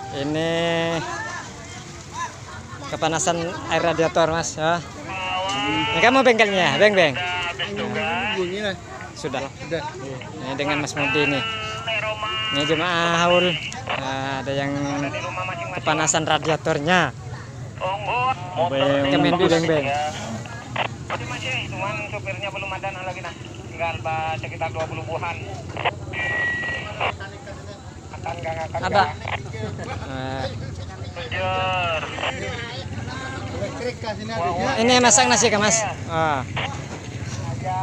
Ini kepanasan air radiator, Mas. Ya. Ini kamu bengkelnya, Beng. Sudah. Ini dengan Mas Mudi nih. Ini jemaah haul. Nah, ada yang kepanasan radiatornya. Kemen Beng. Masih, cuman sopirnya belum ada lagi nah. Tinggal sekitar 20 buahan. Ada. Ini masak nasi kah, Mas? Ah. Ya,